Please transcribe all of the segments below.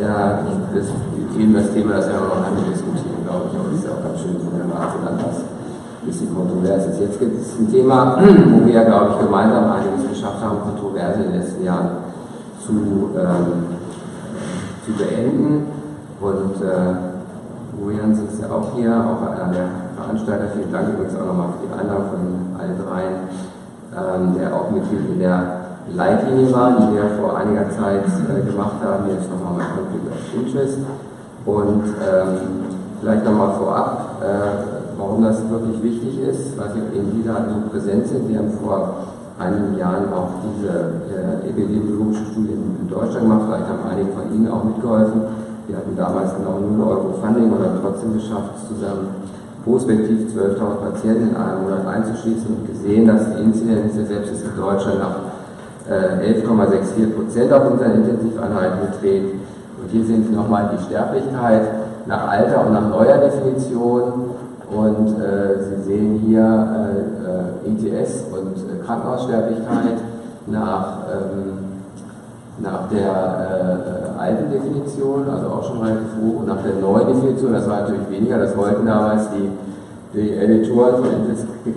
ja, das Thema, das wir auch noch lange diskutieren, glaube ich, aber das ist ja auch ganz schön von der Warte dann, was ein bisschen kontrovers ist. Jetzt gibt es ein Thema, wo wir, glaube ich, gemeinsam einiges geschafft haben, Kontroverse in den letzten Jahren zu beenden. Und Jans ist ja auch hier, auch einer der Veranstalter. Vielen Dank übrigens auch nochmal für die Einladung von allen dreien, der auch Mitglied in der Leitlinie war, die wir vor einiger Zeit gemacht haben. Hier ist nochmal mein Conflict of Interest. Und vielleicht nochmal vorab, warum das wirklich wichtig ist, weil eben diese Daten so präsent sind. Wir haben vor einigen Jahren auch diese epidemiologische Studie in Deutschland gemacht. Vielleicht haben einige von Ihnen auch mitgeholfen. Wir hatten damals genau 0 Euro Funding und haben trotzdem geschafft, zusammen prospektiv 12.000 Patienten in einem Monat einzuschließen und gesehen, dass die Inzidenz der Sepsis in Deutschland nach 11,64% auf unseren Intensiveinheiten beträgt. Und hier sehen Sie nochmal die Sterblichkeit nach Alter und nach neuer Definition. Und Sie sehen hier ITS und Krankenhaussterblichkeit nach der alten Definition, also auch schon relativ hoch, und nach der neuen Definition, das war natürlich weniger, das wollten damals die Editoren von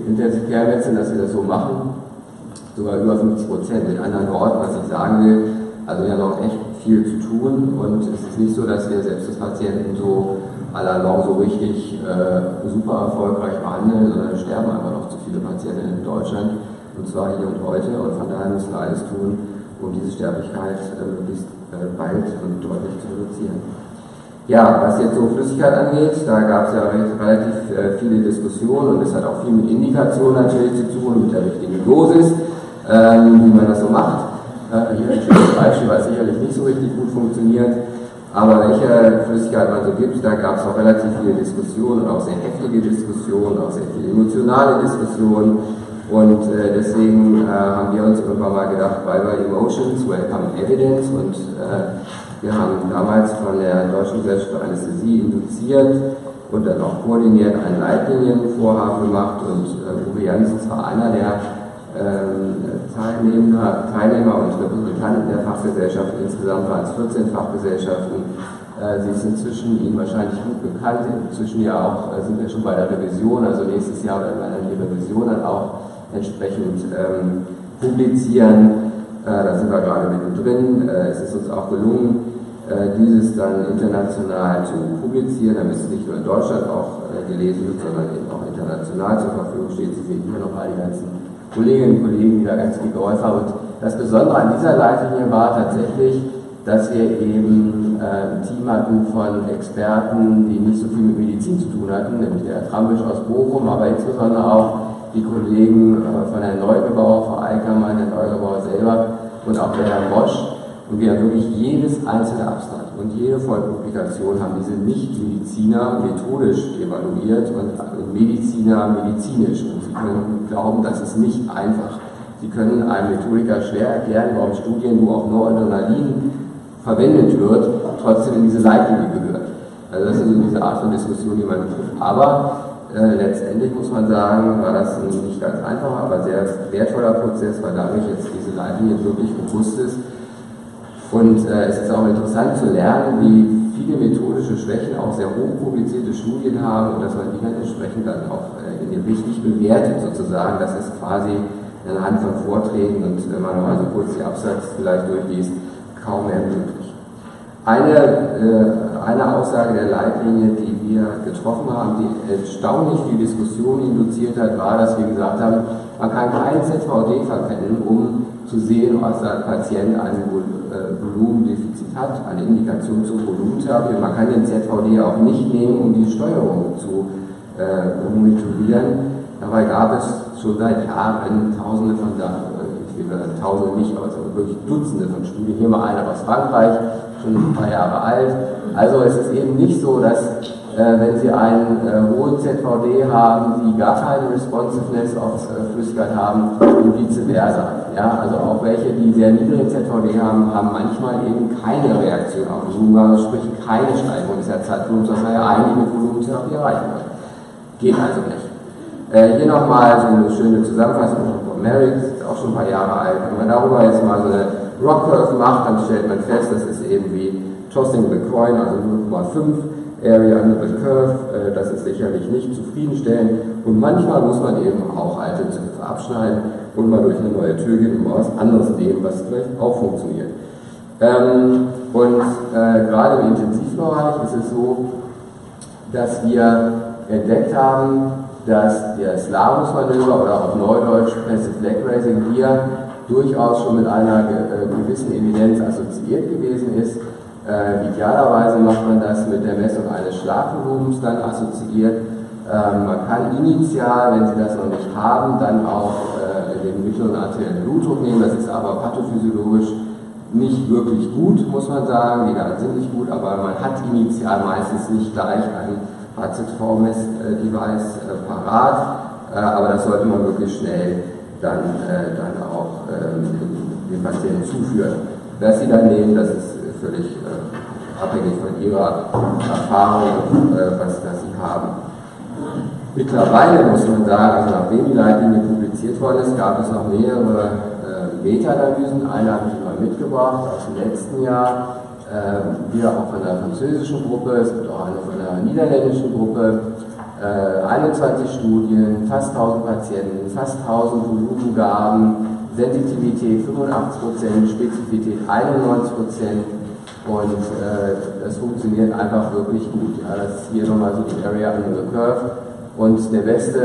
Intensive Care Medicine, dass wir das so machen, sogar über 50%. In anderen Worten, was ich sagen will, also wir haben noch echt viel zu tun, und es ist nicht so, dass wir Sepsispatienten so à la longue so richtig super erfolgreich behandeln, sondern es sterben einfach noch zu viele Patienten in Deutschland, und zwar hier und heute, und von daher müssen wir alles tun, um diese Sterblichkeit möglichst bald und deutlich zu reduzieren. Ja, was jetzt so Flüssigkeit angeht, da gab es ja relativ viele Diskussionen, und es hat auch viel mit Indikation natürlich zu tun, mit der richtigen Dosis, wie man das so macht. Hier ein schönes Beispiel, was sicherlich nicht so richtig gut funktioniert, aber welche Flüssigkeit man so gibt, da gab es auch relativ viele Diskussionen, und auch sehr heftige Diskussionen, auch sehr viele emotionale Diskussionen. Und deswegen haben wir uns irgendwann mal gedacht, bye bye Emotions, welcome Evidence, und wir haben damals von der Deutschen Gesellschaft für Anästhesie induziert und dann auch koordiniert ein Leitlinienvorhaben gemacht, und Uwe Janssens war einer der Teilnehmer und Repräsentanten der Fachgesellschaft. Insgesamt waren es 14 Fachgesellschaften. Sie ist inzwischen Ihnen wahrscheinlich gut bekannt, inzwischen ja auch sind wir schon bei der Revision, also nächstes Jahr werden wir dann die Revision dann auch entsprechend publizieren. Da sind wir gerade mittendrin. Es ist uns auch gelungen, dieses dann international zu publizieren, damit es nicht nur in Deutschland auch gelesen wird, sondern eben auch international zur Verfügung steht. Sie sehen hier nochmal die ganzen Kolleginnen und Kollegen, die da ganz viel geholfen haben. Und das Besondere an dieser Leitlinie war tatsächlich, dass wir eben ein Team hatten von Experten, die nicht so viel mit Medizin zu tun hatten, nämlich der Herr Trambisch aus Bochum, aber insbesondere auch die Kollegen von der Neugebauer, Frau Eickermann, der Neugebauer selber, und auch der Herr Bosch. Und wir haben wirklich jedes einzelne Abstrakt und jede Vollpublikation haben diese Nicht-Mediziner methodisch evaluiert und Mediziner medizinisch. Und Sie können glauben, das ist nicht einfach. Sie können einem Methodiker schwer erklären, warum Studien, wo auch Noradrenalin verwendet wird, trotzdem in diese Leitlinie gehört. Also das ist so diese Art von Diskussion, die man trifft. Aber letztendlich muss man sagen, war das ein nicht ganz einfacher, aber sehr wertvoller Prozess, weil dadurch jetzt diese Leitlinie wirklich robust ist. Und es ist auch interessant zu lernen, wie viele methodische Schwächen auch sehr hoch publizierte Studien haben, und dass man die dann entsprechend dann auch richtig bewertet sozusagen. Das ist quasi anhand von Vorträgen, und wenn man mal so kurz die Absatz vielleicht durchliest, kaum mehr möglich. Eine Aussage der Leitlinie, die wir getroffen haben, die erstaunlich viel Diskussion induziert hat, war, dass wir gesagt haben, man kann kein ZVD verwenden, um zu sehen, ob der Patient ein Volumendefizit hat, eine Indikation zur Volumentherapie. Man kann den ZVD auch nicht nehmen, um die Steuerung zu monitorieren. Dabei gab es schon seit Jahren Tausende von Tausende nicht, aber wirklich Dutzende von Studien. Hier mal eine aus Frankreich, schon ein paar Jahre alt. Also es ist eben nicht so, dass wenn Sie einen hohen ZVD haben, Sie gar keine Responsiveness auf Flüssigkeit haben und vice versa. Ja, also auch welche, die sehr niedrigen ZVD haben, haben manchmal eben keine Reaktion auf Volumen, sprich keine Steigerung des Herzvolumens, was wir ja eigentlich mit Volumentherapie erreichen wollen. Geht also nicht. Hier nochmal so eine schöne Zusammenfassung von Merrick, ist auch schon ein paar Jahre alt. Wenn man darüber jetzt mal so eine Rock Curve macht, dann stellt man fest, das ist eben wie Tossing the coin, also 0,5 Area under the Curve, das ist sicherlich nicht zufriedenstellend und manchmal muss man eben auch alte Zöpfe abschneiden und mal durch eine neue Tür gehen und mal was anderes nehmen, was vielleicht auch funktioniert. Gerade im Intensivbereich ist es so, dass wir entdeckt haben, dass das Lavungsmanöver oder auf Neudeutsch Passive Leg Raising hier durchaus schon mit einer gewissen Evidenz assoziiert gewesen ist. Idealerweise macht man das mit der Messung eines Schlagvolumens dann assoziiert. Man kann initial, wenn Sie das noch nicht haben, dann auch den mittleren arteriellen Blutdruck nehmen. Das ist aber pathophysiologisch nicht wirklich gut, muss man sagen, die da sind nicht gut, aber man hat initial meistens nicht gleich ein HZV-Mess-Device parat, aber das sollte man wirklich schnell dann auch den Patienten zuführen. Was Sie dann nehmen, das ist völlig abhängig von Ihrer Erfahrung, was Sie haben. Mittlerweile muss man sagen, also nachdem die Leitlinie publiziert worden ist, gab es noch mehrere Meta-Analysen. Eine habe ich mal mitgebracht aus dem letzten Jahr, wieder auch von einer französischen Gruppe, es gibt auch eine von einer niederländischen Gruppe, 21 Studien, fast 1000 Patienten, fast 1000 Volumengaben, Sensitivität 85%, Spezifität 91% und das funktioniert einfach wirklich gut. Ja, das ist hier nochmal so die Area under the Curve und der beste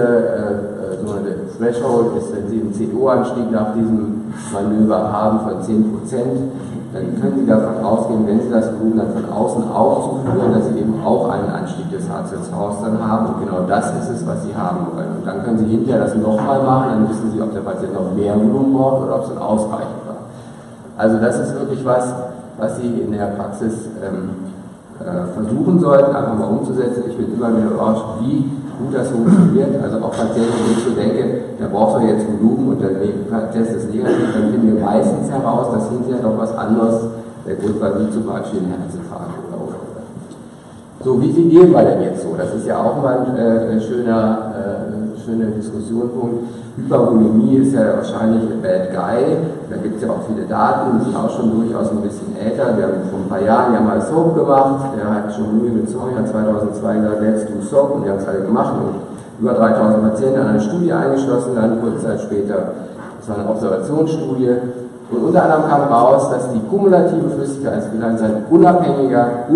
Threshold ist, wenn Sie einen CO-Anstieg nach diesem Manöver haben von 10%, dann können Sie davon ausgehen, wenn Sie das Volumen dann von außen auch zuführen, dass Sie eben auch einen Anstieg des HZVs dann haben und genau das ist es, was Sie haben wollen. Und dann können Sie hinterher das nochmal machen, dann wissen Sie, ob der Patient noch mehr Volumen braucht oder ob es dann ausreichend war. Also das ist wirklich was Sie in der Praxis versuchen sollten, einfach mal umzusetzen. Ich bin immer wieder überrascht, wie gut das funktioniert. Also auch Patienten, wo ich so denke, der braucht doch jetzt Volumen und der Test ist negativ, dann finden wir meistens heraus, dass hinterher doch was anderes der Grund war, wie zum Beispiel ein Herzinfarkt oder. So, wie viel geben wir denn jetzt so? Das ist ja auch mal ein schöner Diskussionspunkt. Hypervolemie ist ja wahrscheinlich ein Bad Guy. Da gibt es ja auch viele Daten, die sind auch schon durchaus ein bisschen älter. Wir haben vor ein paar Jahren ja mal SOAP gemacht. Der hat schon Louis mit Sawyer 2002 gesagt, let's do SOAP und die haben es alle gemacht und über 3000 Patienten an eine Studie eingeschlossen, dann kurze Zeit später. Das war eine Observationsstudie. Und unter anderem kam raus, dass die kumulative Flüssigkeitsbilanz ein unabhängiger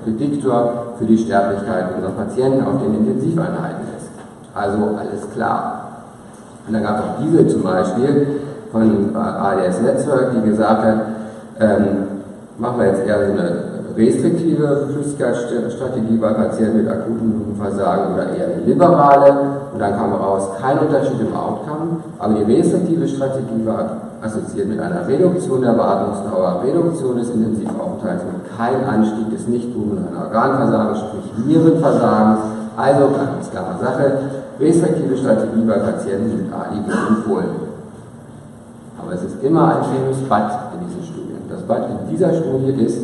Prädiktor für die Sterblichkeit unserer Patienten auf den Intensiveinheiten ist. Also alles klar. Und dann gab es auch diese zum Beispiel von ADS Netzwerk, die gesagt hat, machen wir jetzt eher so eine restriktive Flüssigkeitsstrategie bei Patienten mit akutem Lungenversagen oder eher eine liberale. Und dann kam raus, kein Unterschied im Outcome, aber die restriktive Strategie war assoziiert mit einer Reduktion der Wartungsdauer, Reduktion des Intensivaufenthalts und kein Anstieg des nicht-pulmonalen Organversagens, sprich Nierenversagens. Also ganz klare Sache, restriktive Strategie bei Patienten mit AI wird empfohlen. Aber es ist immer ein famous But in diesen Studien. Das But in dieser Studie ist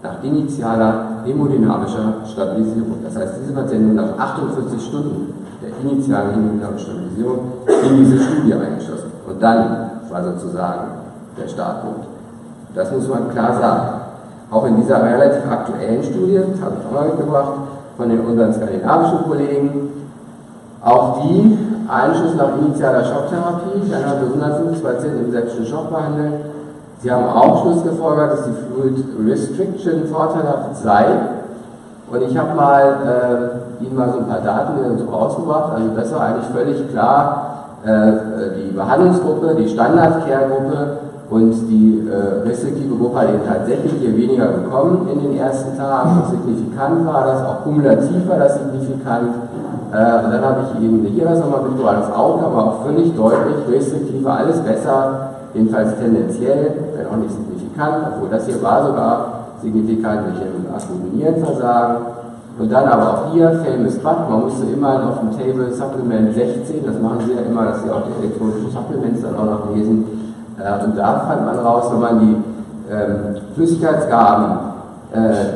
nach initialer hämodynamischer Stabilisierung. Das heißt, diese Patienten wurden nach 48 Stunden der initialen hämodynamischen Stabilisierung in diese Studie eingeschlossen. Und dann war sozusagen der Startpunkt. Das muss man klar sagen. Auch in dieser relativ aktuellen Studie, habe ich auch mal mitgebracht, von unseren skandinavischen Kollegen, auch die Einschluss nach initialer Schocktherapie, dann haben wir 150 Patienten im septischen Schock behandelt. Sie haben auch schlussgefolgert, dass die Fluid Restriction vorteilhaft sei. Und ich habe Ihnen mal so ein paar Daten so rausgebracht. Also das war eigentlich völlig klar. Die Behandlungsgruppe, die Standard-Care-Gruppe und die restriktive Gruppe hat eben tatsächlich hier weniger bekommen in den ersten Tagen. Signifikant war das, auch kumulativ war das signifikant. Und dann habe ich Ihnen hier das nochmal mitgebracht, das Outcome war auch völlig deutlich, restriktiv war alles besser, jedenfalls tendenziell, wenn auch nicht signifikant, obwohl das hier war sogar signifikant mit dem akuten Nierenversagen. Und dann aber auch hier, famous But, man musste immer auf dem Table Supplement 16, das machen Sie ja immer, dass Sie auch die elektronischen Supplements dann auch noch lesen. Und da fand man raus, wenn man die Flüssigkeitsgaben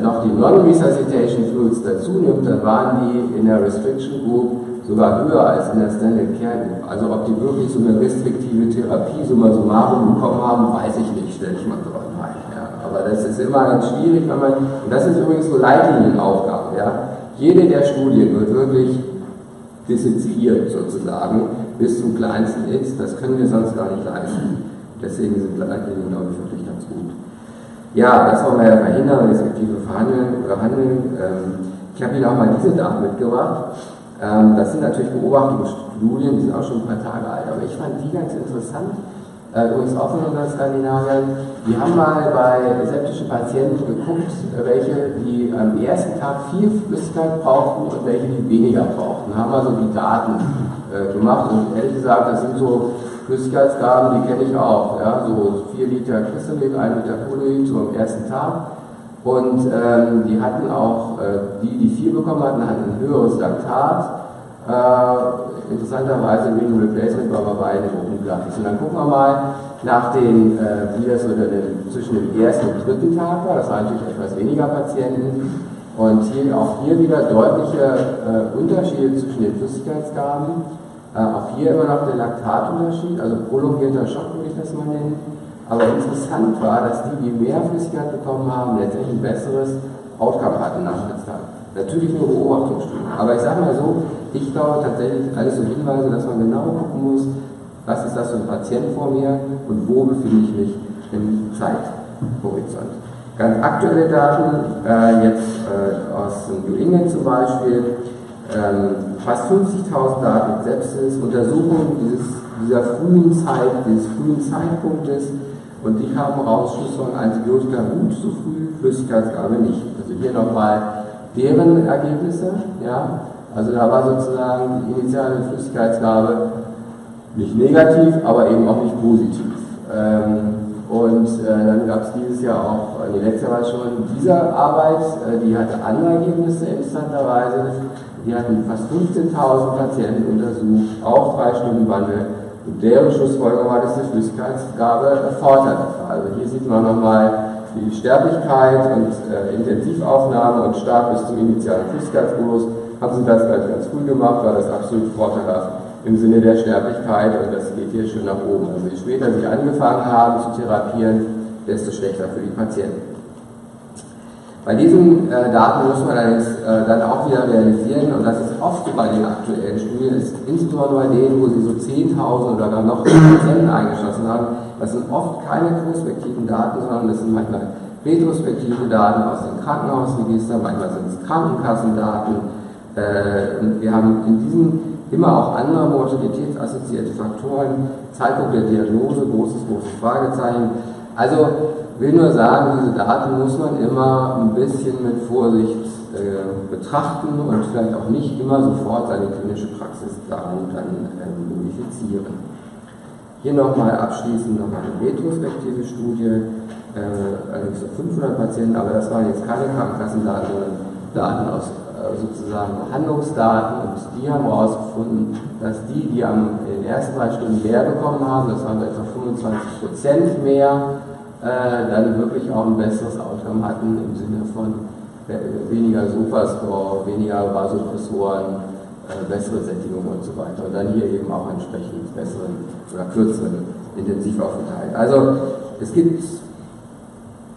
noch die Non-Resuscitation Fluids dazu nimmt, dann waren die in der Restriction Group sogar höher als in der Standard Care Group. Also ob die wirklich so eine restriktive Therapie summa summarum bekommen haben, weiß ich nicht, stelle ich mal so rein. Ja. Aber das ist immer ganz schwierig, wenn man, und das ist übrigens so Leitlinienaufgabe, ja. Jede der Studien wird wirklich disseziert sozusagen, bis zum kleinsten X, das können wir sonst gar nicht leisten. Deswegen sind Leitlinien, glaube ich, wirklich ganz gut. Ja, das wollen wir ja verhindern, respektive behandeln. Ich habe Ihnen auch mal diese Daten mitgebracht. Das sind natürlich Beobachtungsstudien, die sind auch schon ein paar Tage alt, aber ich fand die ganz interessant. Übrigens auch von unseren Skandinaviern. Die haben mal bei septischen Patienten geguckt, welche die am ersten Tag viel Flüssigkeit brauchten und welche die weniger brauchten. Da haben wir so die Daten gemacht und ehrlich gesagt, das sind so Flüssigkeitsgaben, die kenne ich auch. Ja? So 4 Liter Crystallit, 1 Liter Colit, so am ersten Tag. Und die hatten auch, die 4 bekommen hatten ein höheres Laktat. Interessanterweise Renal Replacement war bei beiden Gruppen gleich. Und dann gucken wir mal nach den, wie das so zwischen dem ersten und dritten Tag war. Das waren natürlich etwas weniger Patienten. Und auch hier wieder deutliche Unterschiede zwischen den Flüssigkeitsgaben. Auch hier immer noch der Laktatunterschied, also prolongierter Schock würde ich das mal nennen. Aber interessant war, dass die mehr Flüssigkeit bekommen haben, letztendlich ein besseres Outcome hatten nach der Zeit. Natürlich nur Beobachtungsstudien. Aber ich sage mal so, ich glaube tatsächlich alles so Hinweise, dass man genau gucken muss, was ist das für ein Patient vor mir und wo befinde ich mich im Zeithorizont. Ganz aktuelle Daten, jetzt aus dem DGIIN zum Beispiel, fast 50.000 Daten mit Sepsis, Untersuchungen dieser frühen Zeit, dieses frühen Zeitpunktes, und die haben raus, Schlussfolgerung, Antibiotika gut so früh, Flüssigkeitsgabe nicht. Also hier nochmal deren Ergebnisse, ja, also da war sozusagen die initiale Flüssigkeitsgabe nicht negativ, aber eben auch nicht positiv. Dann gab es dieses Jahr auch, die letzte Jahr schon, diese Arbeit, die hatte andere Ergebnisse interessanterweise. Die hatten fast 15.000 Patienten untersucht, auch 3 Stunden Wandel. Und deren Schlussfolgerung war, dass die Flüssigkeitsgabe erforderlich war. Also hier sieht man nochmal die Sterblichkeit und Intensivaufnahme und stark bis zum initialen Flüssigkeitsmodus. Haben sie das gleich ganz früh gemacht, war das absolut vorteilhaft im Sinne der Sterblichkeit, und das geht hier schön nach oben. Also je später sie angefangen haben zu therapieren, desto schlechter für die Patienten. Bei diesen Daten muss man allerdings dann auch wieder realisieren, und das ist oft so bei den aktuellen Studien, ist insbesondere bei denen, wo sie so 10.000 oder gar noch mehr Patienten eingeschlossen haben, das sind oft keine prospektiven Daten, sondern das sind manchmal retrospektive Daten aus den Krankenhausregistern, manchmal sind es Krankenkassendaten. Und wir haben in diesen immer auch andere mortalitätsassoziierte Faktoren, Zeitpunkt der Diagnose, großes Fragezeichen. Also will nur sagen, diese Daten muss man immer ein bisschen mit Vorsicht betrachten und vielleicht auch nicht immer sofort seine klinische Praxis daran dann modifizieren. Hier nochmal abschließend nochmal eine retrospektive Studie, allerdings so 500 Patienten, aber das waren jetzt keine Krankenkassendaten, sondern Daten aus sozusagen Behandlungsdaten, und die haben herausgefunden, dass die in den ersten 3 Stunden mehr bekommen haben, das waren etwa 25% mehr, dann wirklich auch ein besseres Outcome hatten im Sinne von weniger Superscore, weniger Vasopressoren, bessere Sättigung und so weiter. Und dann hier eben auch entsprechend besseren oder kürzeren Intensivaufenthalt. Also es gibt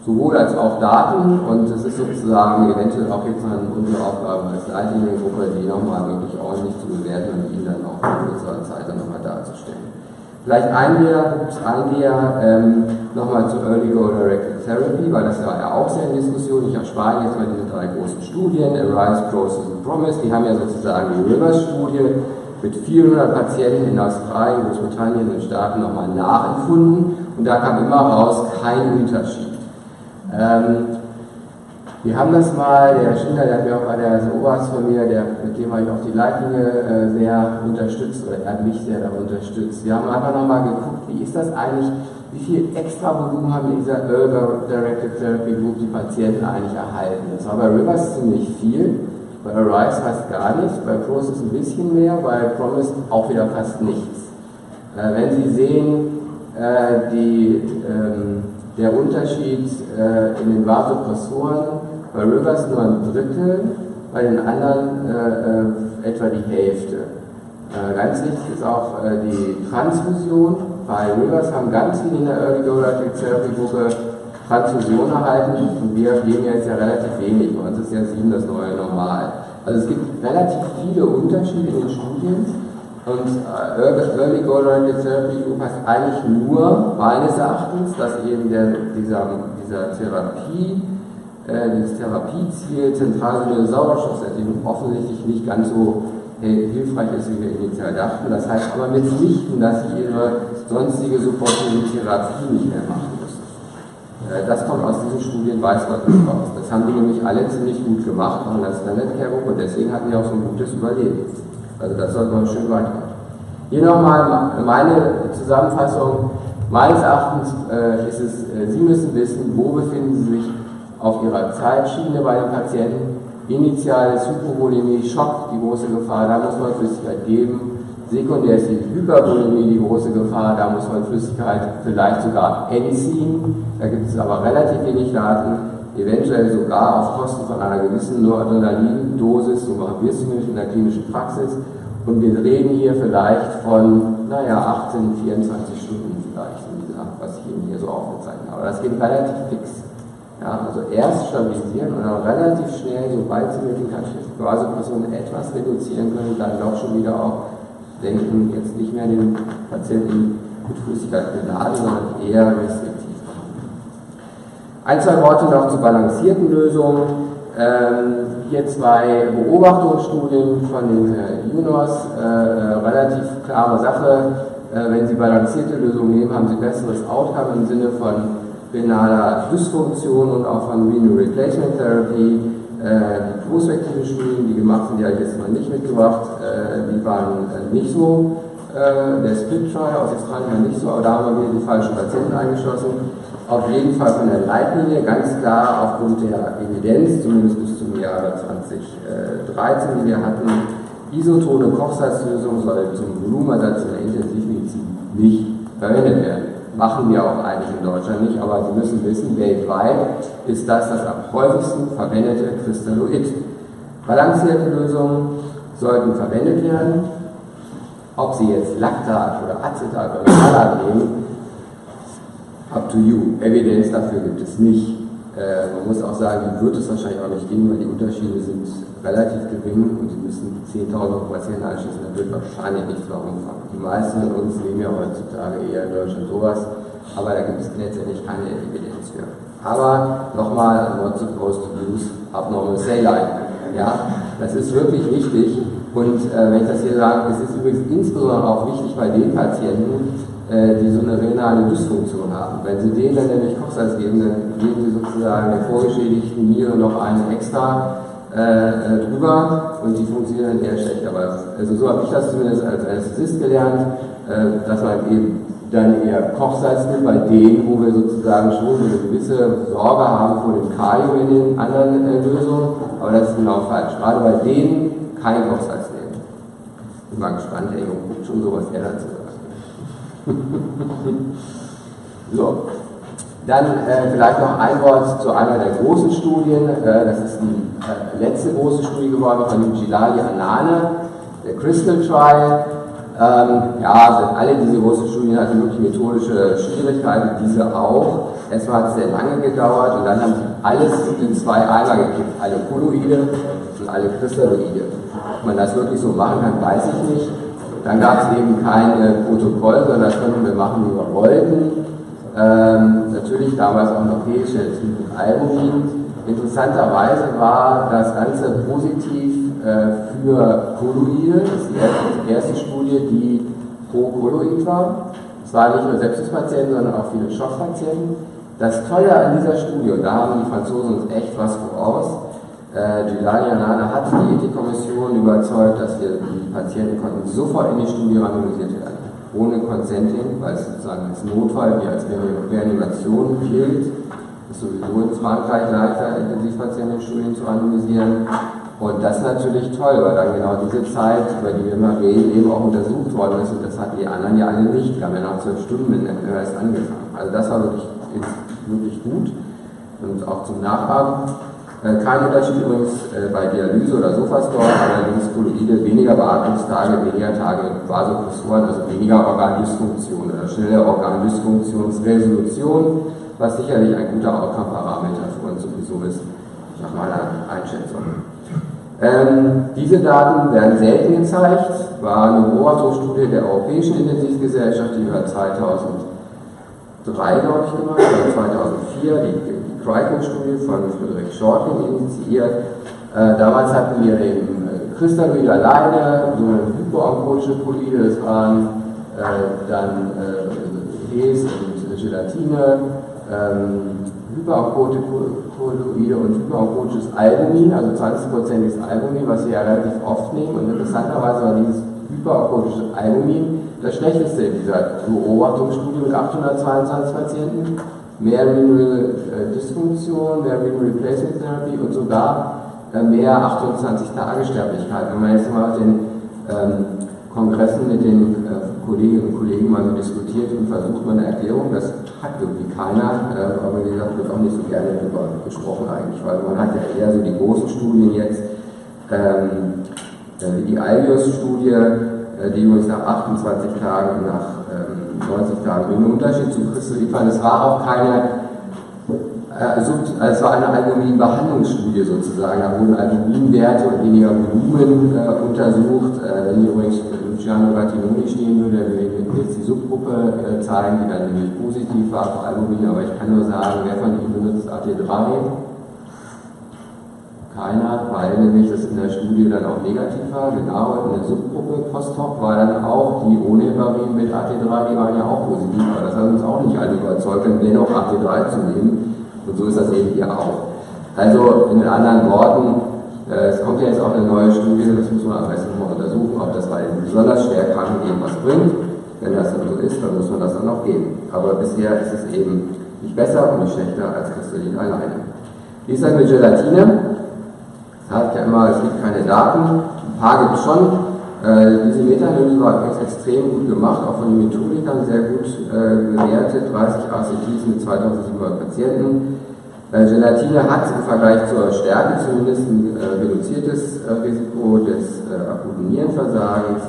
sowohl als auch Daten, und es ist sozusagen eventuell auch jetzt an unsere Aufgabe als Leitliniengruppe, die nochmal wirklich ordentlich zu bewerten und Ihnen dann auch in kürzerer Zeit dann nochmal darzustellen. Vielleicht ein nochmal zu Early Go Directed Therapy, weil das war ja auch sehr in Diskussion. Ich erspare jetzt mal diese 3 großen Studien, Arise, Process und Promise. Die haben ja sozusagen die Rivers-Studie mit 400 Patienten in Australien, Großbritannien und Staaten nochmal nachempfunden, und da kam immer raus, kein Unterschied. Wir haben das mal, der Herr Schindler, der hat mir auch bei der Oberarzt von mir, mit dem habe ich auch die Leitlinie sehr unterstützt, oder er hat mich sehr da unterstützt. Wir haben einfach nochmal geguckt, wie ist das eigentlich, wie viel extra Volumen haben in dieser Early Directed Therapy Group die Patienten eigentlich erhalten. Das war bei Rivers ziemlich viel, bei Arise fast gar nichts, bei Process ein bisschen mehr, bei Promise auch wieder fast nichts. Wenn Sie sehen, der Unterschied in den Vasopressoren, bei Rivers nur ein Drittel, bei den anderen etwa die Hälfte. Ganz wichtig ist auch die Transfusion. Bei Rivers haben ganz viele in der Early Go Directed Therapy Gruppe Transfusion erhalten und wir geben jetzt ja relativ wenig. Bei uns ist ja 7 das neue Normal. Also es gibt relativ viele Unterschiede in den Studien und Early Go-Directed Therapy Group heißt eigentlich nur, meines Erachtens, dass eben dieses Therapieziel zentrale Sauerstoffsättigung offensichtlich nicht ganz so hilfreich ist, wie wir initial dachten. Das heißt aber mitnichten, dass sie ihre sonstige supportive Therapie nicht mehr machen müssen. Das kommt aus diesen Studien weiß Gott nicht raus. Das haben die nämlich alle ziemlich gut gemacht, auch in der Standard Care Group, und deswegen hatten die auch so ein gutes Überleben. Also das sollte man schön weitermachen. Hier nochmal meine Zusammenfassung. Meines Erachtens ist es, Sie müssen wissen, wo befinden Sie sich auf Ihrer Zeitschiene bei den Patienten. Initial ist Hypovolemie, Schock, die große Gefahr, da muss man Flüssigkeit geben. Sekundär ist die Hypervolemie, die große Gefahr, da muss man Flüssigkeit vielleicht sogar entziehen. Da gibt es aber relativ wenig Daten, eventuell sogar auf Kosten von einer gewissen Noradrenalin-Dosis, so machen wir es zumindest in der klinischen Praxis. Und wir reden hier vielleicht von, 18, 24 Stunden vielleicht, was ich Ihnen hier so aufgezeichnet habe. Aber das geht relativ fix. Ja, also erst stabilisieren und dann relativ schnell, sobald Sie mit den Vasopressionen etwas reduzieren können, dann doch schon wieder auch denken, jetzt nicht mehr den Patienten mit Flüssigkeit beladen, sondern eher restriktiv machen. Ein, zwei Worte noch zu balancierten Lösungen. Hier 2 Beobachtungsstudien von den UNOS, relativ klare Sache. Wenn Sie balancierte Lösungen nehmen, haben Sie besseres Outcome im Sinne von renaler Dysfunktion und auch von Renal Replacement Therapy. Die prospektiven Studien, die gemacht sind, die habe ich jetzt mal nicht mitgebracht, die waren nicht so. Der Split Trial aus Australien war nicht so, aber da haben wir wieder die falschen Patienten eingeschlossen. Auf jeden Fall von der Leitlinie, ganz klar aufgrund der Evidenz, zumindest bis zum Jahre 2013, die wir hatten, isotone Kochsalzlösung soll zum Volumenersatz in der Intensivmedizin nicht verwendet werden. Machen wir auch eigentlich in Deutschland nicht, aber Sie müssen wissen, weltweit ist das am häufigsten verwendete Kristalloid. Balancierte Lösungen sollten verwendet werden. Ob Sie jetzt Lactat oder Acetat oder Malat nehmen, up to you. Evidenz dafür gibt es nicht. Man muss auch sagen, die wird es wahrscheinlich auch nicht geben, weil die Unterschiede sind relativ gering und Sie müssen 10.000 Patienten einschließen, da wird wahrscheinlich nichts mehr umfangen. Die meisten von uns nehmen ja heutzutage eher in Deutschland sowas, aber da gibt es letztendlich keine Evidenz für. Aber nochmal, not supposed to use abnormal saline. Ja, das ist wirklich wichtig und wenn ich das hier sage, es ist übrigens insbesondere auch wichtig bei den Patienten, die so eine renale Dysfunktion haben. Wenn Sie denen dann nämlich Kochsalz geben, dann geben Sie sozusagen der vorgeschädigten Niere noch eine extra drüber und die funktionieren dann eher schlecht. Aber also so habe ich das zumindest als Anästhesist gelernt, dass man eben dann eher Kochsalz nimmt bei denen, wo wir sozusagen schon eine gewisse Sorge haben vor dem Kalium in den anderen Lösungen, aber das ist genau falsch. Gerade bei denen kein Kochsalz nehmen. Ich bin mal gespannt, der Junge guckt schon so, was er dazu sagt. So, dann vielleicht noch ein Wort zu einer der großen Studien. Das ist die letzte große Studie geworden von dem DGIIN, der Crystal Trial. Alle diese großen Studien hatten wirklich methodische Schwierigkeiten, diese auch. Erstmal hat es sehr lange gedauert und dann haben sie alles in 2 Eimer gekippt, alle Kolloide und alle Kristalloide. Ob man das wirklich so machen kann, weiß ich nicht. Dann gab es eben kein Protokoll, sondern das konnten wir machen, wie wir wollten. Natürlich damals auch noch P-Schätzchen und Albumin. Interessanterweise war das Ganze positiv für Kolloide. Das ist die erste Studie, die pro Kolloid war. Es waren nicht nur Sepsispatienten, sondern auch viele Schockpatienten. Das Tolle an dieser Studie, und da haben die Franzosen uns echt was voraus, DGIIN hat die Ethikkommission überzeugt, dass wir die Patienten konnten sofort in die Studie randomisiert werden, ohne Consenting, weil es sozusagen als Notfall wie als Reanimation gilt. Es ist sowieso in Frankreich leichter, Intensivpatienten in Studien zu randomisieren. Und das ist natürlich toll, weil dann genau diese Zeit, über die wir immer reden, eben auch untersucht worden ist. Und das hatten die anderen ja alle nicht. Die haben ja nach 12 Stunden in der erst angefangen. Also das war wirklich gut und auch zum Nachhaben. Kein Unterschied übrigens bei Dialyse oder Sofascore, allerdings Kolloide, weniger Beatmungstage, weniger Tage Vasopressoren, also weniger Organdysfunktion oder schnelle Organdysfunktionsresolution. was sicherlich ein guter Outcome-Parameter für uns sowieso ist, nach meiner Einschätzung. Diese Daten werden selten gezeigt, war eine Beobachtungsstudie der Europäischen Intensivgesellschaft, die wir 2003, glaube ich, gemacht, oder 2004, die Crico-Studie von Friedrich Schorting initiiert. Damals hatten wir eben Crystalloid alleine, so eine hypoonkotische Polyide, das waren dann Hes und Gelatine, Hyperonkoide und hyperonkotisches Albumin, also 20%iges Albumin, was wir ja relativ oft nehmen. Und interessanterweise war dieses hyperonkotische Albumin das schlechteste in dieser Beobachtungsstudie mit 822 Patienten. Mehr Renal Dysfunktion, mehr Renal Replacement Therapy und sogar mehr 28-Tage-Sterblichkeit. Wenn man jetzt mal auf den Kongressen mit den Kolleginnen und Kollegen mal so diskutiert und versucht man eine Erklärung, das hat irgendwie keiner, aber wie gesagt, wird auch nicht so gerne darüber gesprochen eigentlich, weil man hat ja eher so die großen Studien jetzt, wie die Albios-Studie, die übrigens nach 28 Tagen und nach 90 Tagen einen Unterschied zu Crystalloid fand. Es war auch keine, es war eine Albumin-Behandlungsstudie sozusagen, da wurden Albuminwerte und weniger Volumen untersucht. Wenn hier übrigens Luciano Gattinoni stehen würde, der würde jetzt die Subgruppe zeigen, die dann nämlich positiv war für Albumin, aber ich kann nur sagen, wer von Ihnen benutzt AT3? Keiner, weil nämlich das in der Studie dann auch negativ war. Genau, in der Subgruppe Post-Hoc war dann auch die ohne Heparin mit AT3, die waren ja auch positiv, aber das hat uns auch nicht alle überzeugt, dennoch AT3 zu nehmen. Und so ist das eben hier auch. Also in anderen Worten, es kommt ja jetzt auch eine neue Studie, das muss man am besten mal untersuchen, ob das bei den besonders schwer Kranken eben was bringt. Wenn das dann so ist, dann muss man das dann auch geben. Aber bisher ist es eben nicht besser und nicht schlechter als Crystalloid alleine. Wie ist das mit Gelatine? Es heißt ja immer, es gibt keine Daten. Ein paar gibt es schon. Diese Meta-Analyse war extrem gut gemacht, auch von den Methodikern sehr gut gewertet. 30 ACTs mit 2700 Patienten. Gelatine hat im Vergleich zur Stärke zumindest ein reduziertes Risiko des akuten Nierenversagens.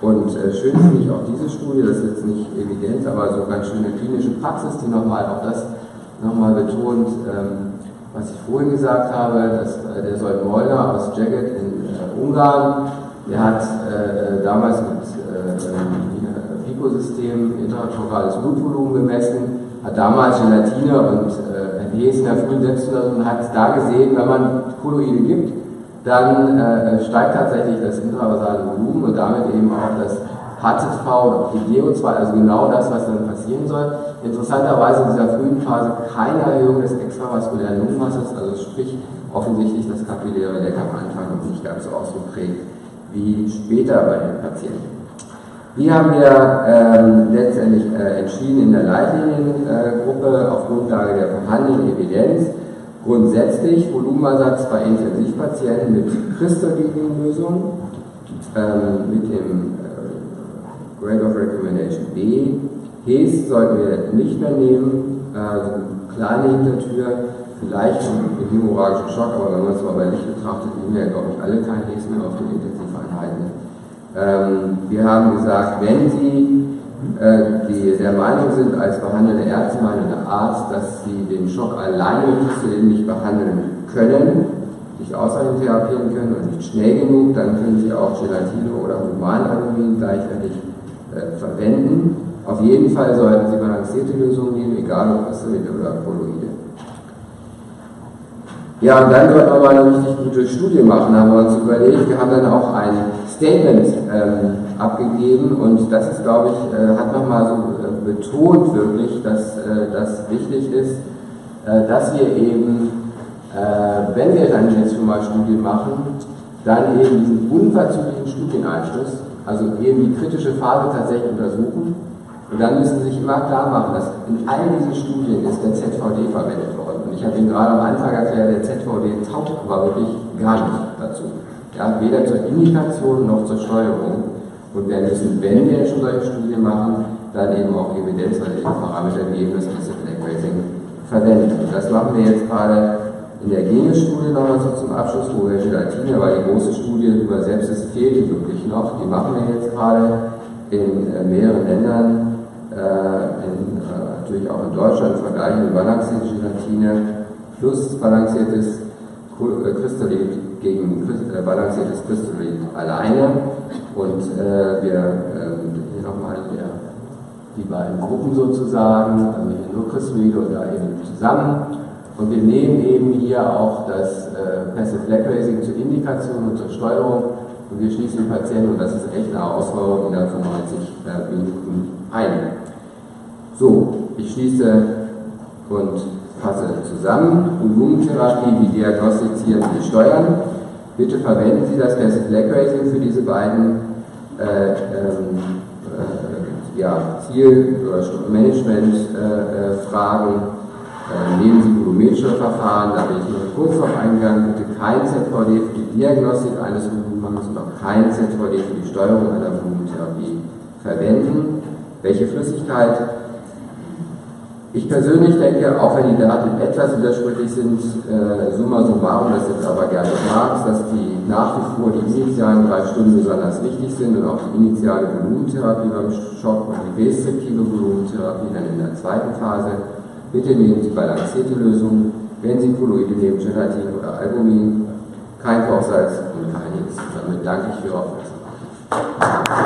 Und schön finde ich auch diese Studie, das ist jetzt nicht Evidenz, aber so ganz schöne klinische Praxis, die nochmal auch das nochmal betont, was ich vorhin gesagt habe, dass der Sold Molnar aus Szeged in Ungarn, der hat damals mit FICO-System intratorales Blutvolumen gemessen, hat damals Gelatine und Hes in der frühen Selbstuntersuchung und hat da gesehen, wenn man Kolloide gibt, dann steigt tatsächlich das intravasale Volumen und damit eben auch das HZV und auch die DO2, also genau das, was dann passieren soll. Interessanterweise in dieser frühen Phase keine Erhöhung des extravaskulären Lungenwassers, also sprich offensichtlich das kapilläre Leck am Anfang noch nicht ganz so ausgeprägt wie später bei den Patienten. Die haben wir letztendlich entschieden in der Leitliniengruppe auf Grundlage der vorhandenen Evidenz grundsätzlich Volumenersatz bei Intensivpatienten mit Crystalloid-Lösung mit dem Grade of Recommendation B. Hes sollten wir nicht mehr nehmen, kleine Hintertür, vielleicht im hämorrhagischen Schock, aber wenn man es mal bei Licht betrachtet, nehmen wir ja, glaube ich, alle kein Hes mehr auf den Intensiveinheiten. Wir haben gesagt, wenn Sie der Meinung sind, als behandelnde Ärzte, behandelnder Arzt, dass Sie den Schock alleine mit Crystalloid nicht behandeln können, nicht ausreichend therapieren können und nicht schnell genug, dann können Sie auch Gelatine oder Humanalbumin gleichzeitig verwenden. Auf jeden Fall sollten Sie balancierte Lösungen nehmen, egal ob Crystalloid oder Kolloide. Ja, und dann sollten wir mal eine richtig gute Studie machen, haben wir uns überlegt. Wir haben dann auch ein Statement abgegeben und das ist, glaube ich, hat nochmal so betont wirklich, dass das wichtig ist, dass wir eben, wenn wir dann jetzt schon mal Studien machen, dann eben diesen unverzüglichen Studieneinschluss, also eben die kritische Phase tatsächlich untersuchen. Und dann müssen Sie sich immer klar machen, dass in all diesen Studien ist der ZVD verwendet worden. Und ich habe Ihnen gerade am Anfang erklärt, der ZVD taugt aber wirklich gar nicht dazu. Ja, weder zur Indikation noch zur Steuerung. Und wir müssen, wenn wir schon solche Studien machen, dann eben auch evidenzbasierte Parameter wie eben das Discipline Racing verwenden. Und das machen wir jetzt gerade in der Genius-Studie nochmal so zum Abschluss, wo wir Gelatine, weil die große Studie über Sepsis fehlt die wirklich noch. Die machen wir jetzt gerade in mehreren Ländern, natürlich natürlich auch in Deutschland vergleichen, balancierte Gelatine plus balanciertes Krystalit gegen balanciertes Krystalit alleine. Und wir hier nochmal die beiden Gruppen sozusagen, hier nur Krystalit oder eben zusammen. Und wir nehmen eben hier auch das Passive Leg Raising zur Indikation und zur Steuerung. Und wir schließen den Patienten, und das ist echt eine Herausforderung, innerhalb von 90 Minuten ein. So, ich schließe und fasse zusammen. Volumentherapie, wie diagnostizieren, wie steuern. Bitte verwenden Sie das Passive Leg Raising für diese beiden Ziel- oder Management-Fragen. Nehmen Sie volumetrische Verfahren, da bin ich nur kurz auf eingegangen. Bitte kein ZVD für die Diagnostik eines Volumenmangels und auch kein ZVD für die Steuerung einer Volumentherapie verwenden. Welche Flüssigkeit? Ich persönlich denke, auch wenn die Daten etwas widersprüchlich sind, summa summarum, das jetzt aber gerne magst, dass die nach wie vor die initialen 3 Stunden besonders wichtig sind und auch die initiale Volumentherapie beim Schock und die restriktive Volumentherapie dann in der zweiten Phase. Bitte nehmen Sie balancierte Lösungen, wenn Sie Kolloide nehmen, Gelatin oder Albumin, kein Kochsalz und kein Hits. Damit danke ich für Ihre Aufmerksamkeit.